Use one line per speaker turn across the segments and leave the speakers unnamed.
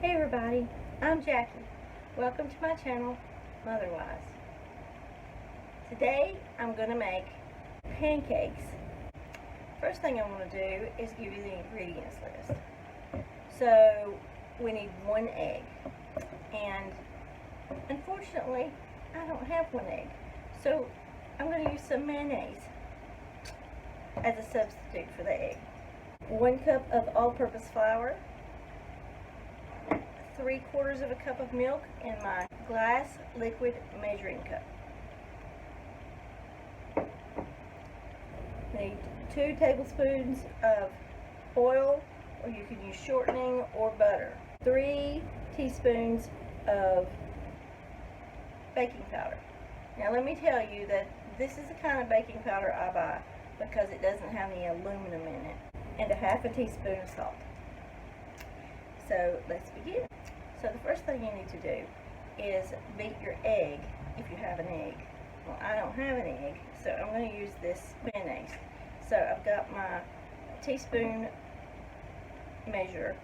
Hey everybody, I'm Jackie. Welcome to my channel, Motherwize. Today I'm going to make pancakes. First thing I want to do is give you the ingredients list. So we need 1 egg, and unfortunately I don't have 1 egg, so I'm going to use some mayonnaise as a substitute for the egg. 1 cup of all-purpose flour, 3/4 of a cup of milk in my glass liquid measuring cup. Need 2 tablespoons of oil, or you can use shortening or butter. 3 teaspoons of baking powder. Now let me tell you that this is the kind of baking powder I buy because it doesn't have any aluminum in it. And 1/2 teaspoon of salt. So let's begin. So the first thing you need to do is beat your egg if you have an egg. Well, I don't have an egg, so I'm going to use this mayonnaise. So I've got my teaspoon measure,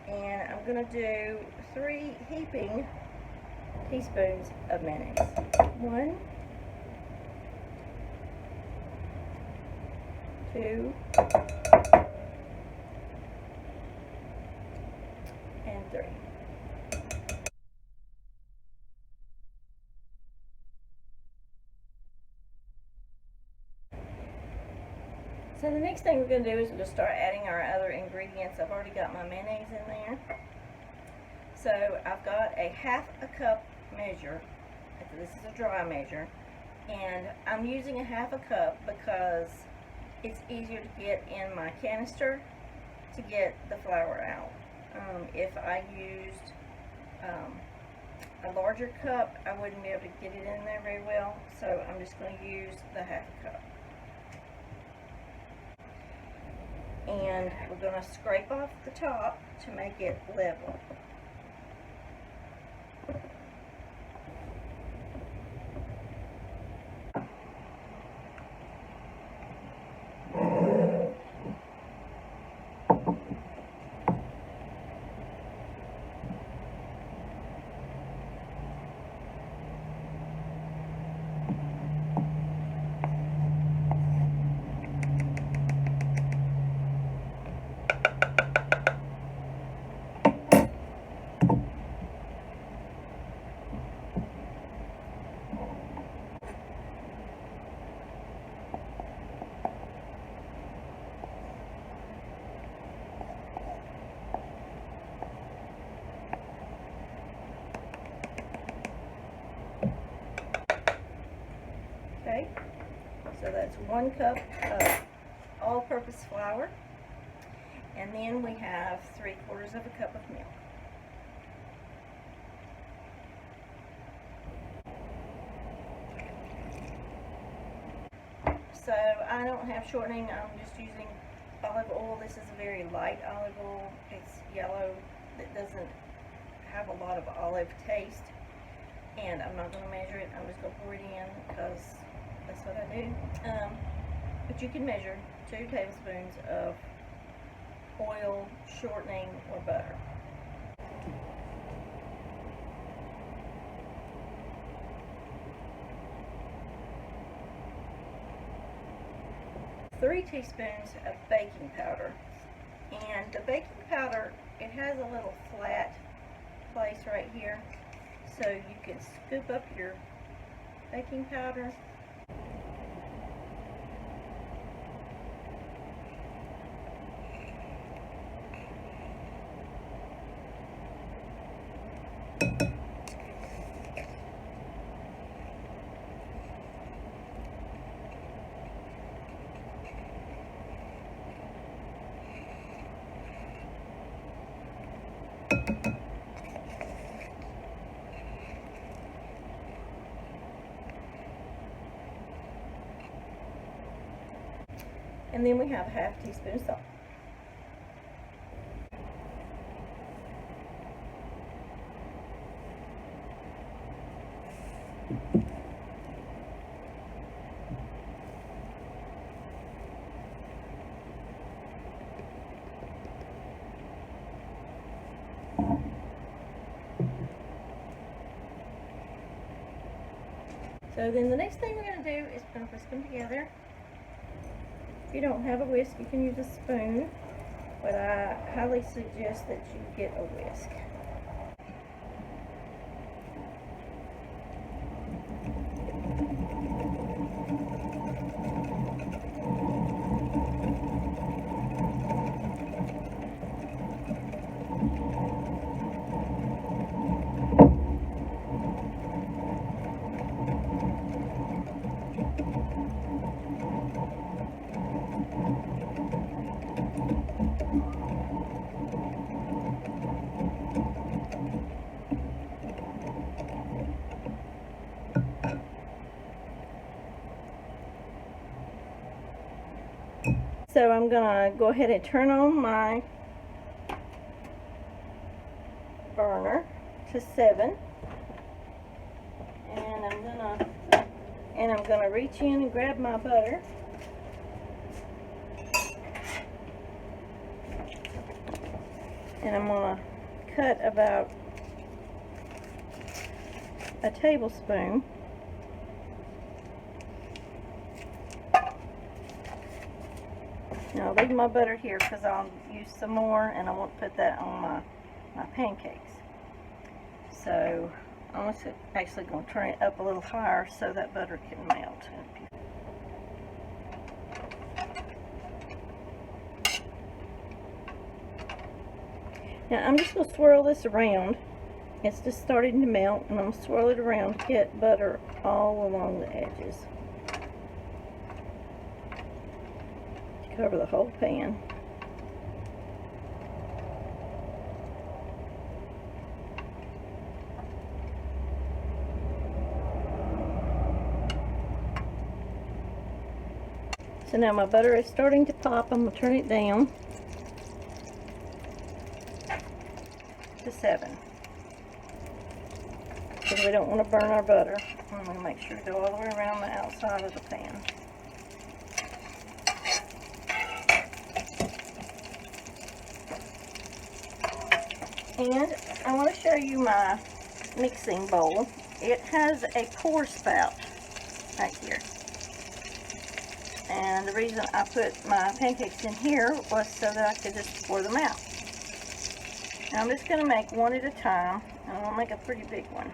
and I'm going to do 3 heaping teaspoons of mayonnaise. 1, 2, and 3. So the next thing we're going to do is we'll start adding our other ingredients. I've already got my mayonnaise in there. So I've got a 1/2 cup measure. This is a dry measure. And I'm using a 1/2 cup because it's easier to get in my canister to get the flour out. If I used a larger cup, I wouldn't be able to get it in there very well, so I'm just going to use the 1/2 cup. And we're going to scrape off the top to make it level. Okay, so that's 1 cup of all-purpose flour, and then we have 3/4 of a cup of milk. So I don't have shortening, I'm just using olive oil. This is a very light olive oil. It's yellow. It doesn't have a lot of olive taste, and I'm not going to measure it. I'm just going to pour it in because that's what I do. But you can measure 2 tablespoons of oil, shortening, or butter. Three teaspoons of baking powder. And the baking powder, it has a little flat place right here, so you can scoop up your baking powder. And then we have 1/2 teaspoon of salt. So then the next thing we're going to do is we're going to whisk them together. If you don't have a whisk, you can use a spoon, but I highly suggest that you get a whisk. So I'm going to go ahead and turn on my burner to 7, and I'm gonna reach in and grab my butter, and I'm gonna cut about a tablespoon. Now I'll leave my butter here because I'll use some more, and I want to put that on my pancakes. So I'm actually going to turn it up a little higher so that butter can melt. Now I'm just going to swirl this around. It's just starting to melt, and I'm going to swirl it around to get butter all along the edges. Cover the whole pan. So now my butter is starting to pop. I'm going to turn it down to 7 because we don't want to burn our butter. I'm going to make sure to go all the way around the outside of the pan. And I want to show you my mixing bowl. It has a pour spout right here. And the reason I put my pancakes in here was so that I could just pour them out. Now I'm just going to make one at a time. And I'm going to make a pretty big one.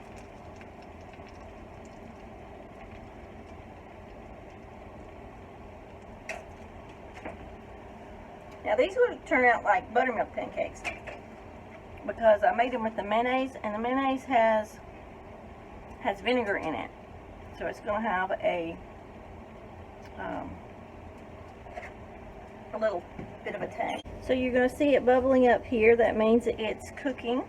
Now these would turn out like buttermilk pancakes, because I made them with the mayonnaise, and the mayonnaise has vinegar in it, so it's going to have a little bit of a tang. So you're going to see it bubbling up here. That means that it's cooking.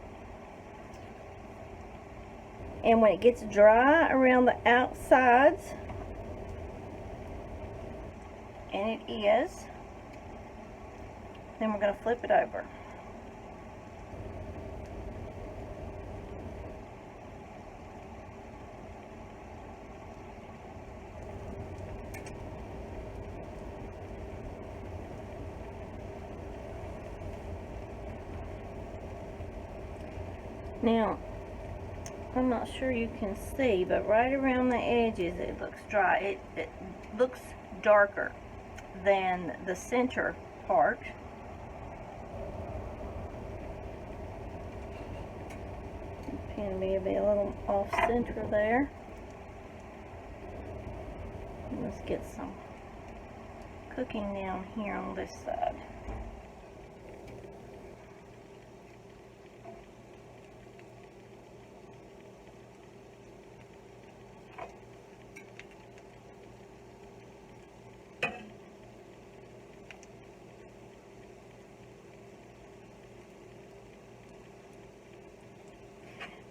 And when it gets dry around the outsides, and it is, then we're going to flip it over. Now, I'm not sure you can see, but right around the edges it looks dry. It looks darker than the center part. The pan may be a little off center there. And let's get some cooking down here on this side.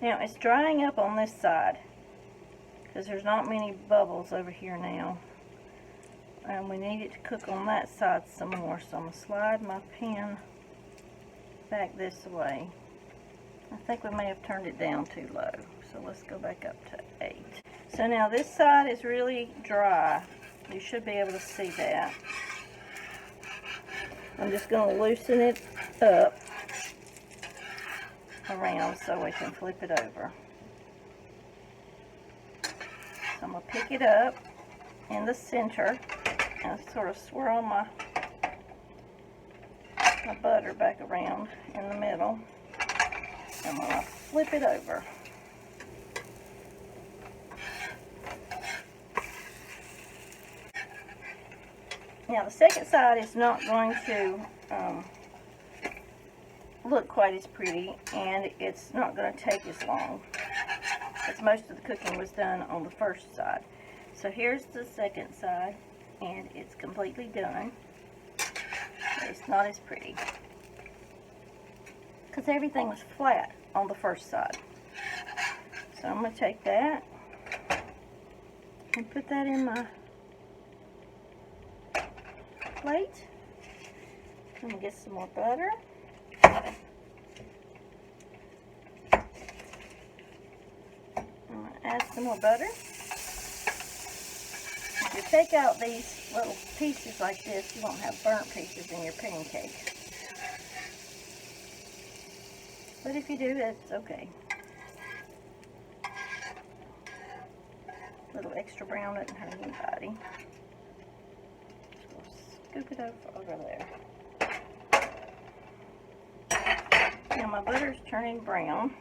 Now it's drying up on this side because there's not many bubbles over here now, and we need it to cook on that side some more. So I'm going to slide my pan back this way. I think we may have turned it down too low, so let's go back up to 8. So now this side is really dry. You should be able to see that. I'm just going to loosen it up around so we can flip it over. So I'm going to pick it up in the center and sort of swirl my butter back around in the middle. I'm going to flip it over. Now the second side is not going to look quite as pretty, and it's not going to take as long, because most of the cooking was done on the first side. So here's the second side, and it's completely done. It's not as pretty, because everything was flat on the first side. So I'm going to take that and put that in my plate. I'm going to get some more butter. I'm going to add some more butter. If you take out these little pieces like this, you won't have burnt pieces in your pancake. But if you do, that's okay. A little extra brown doesn't hurt anybody. So we'll scoop it over there. Now my butter's turning brown.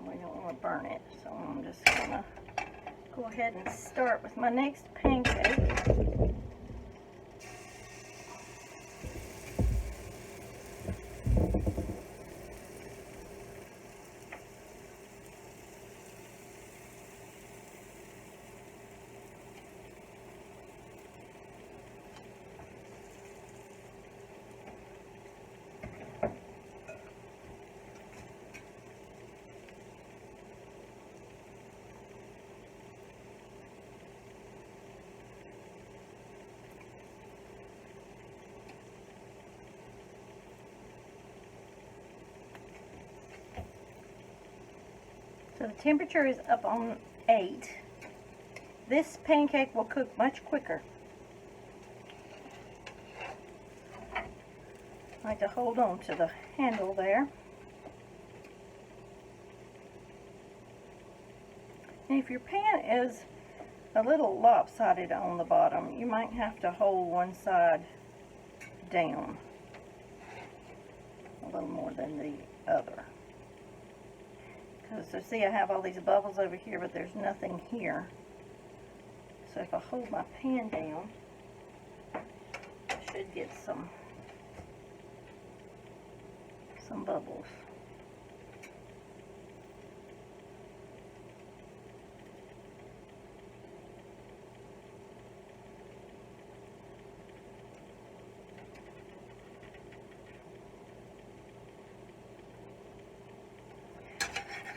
We don't want to burn it, so I'm just going to go ahead and start with my next pancake. So the temperature is up on 8. This pancake will cook much quicker. I like to hold on to the handle there. And if your pan is a little lopsided on the bottom, you might have to hold one side down a little more than the other. So see, I have all these bubbles over here, but there's nothing here. So if I hold my pan down, I should get some bubbles.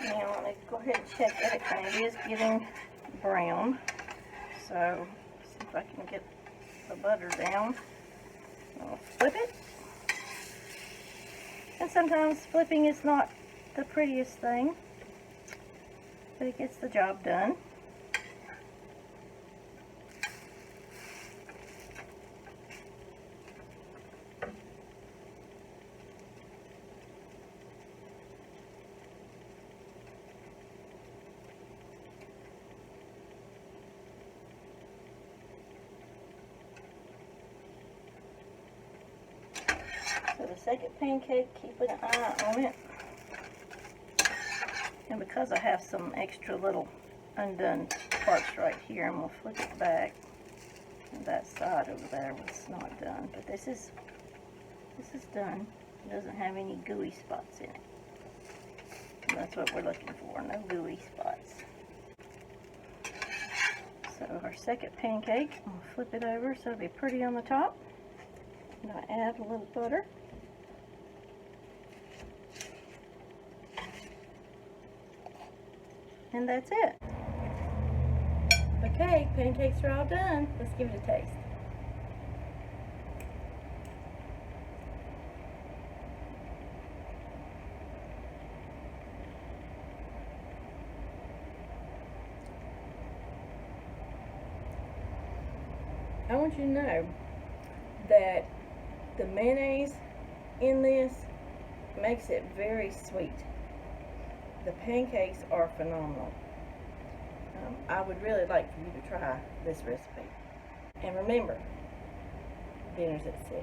Now let me go ahead and check it. It is getting brown. So see if I can get the butter down. I'll flip it. And sometimes flipping is not the prettiest thing, but it gets the job done. So the second pancake, keep an eye on it. And because I have some extra little undone parts right here, I'm going to flip it back. And that side over there was not done. But this is done. It doesn't have any gooey spots in it. And that's what we're looking for, no gooey spots. So our second pancake, I'm going to flip it over so it'll be pretty on the top. And I add a little butter. And that's it. Okay, pancakes are all done. Let's give it a taste. I want you to know that the mayonnaise in this makes it very sweet. The pancakes are phenomenal. I would really like for you to try this recipe. And remember, dinner's at 6.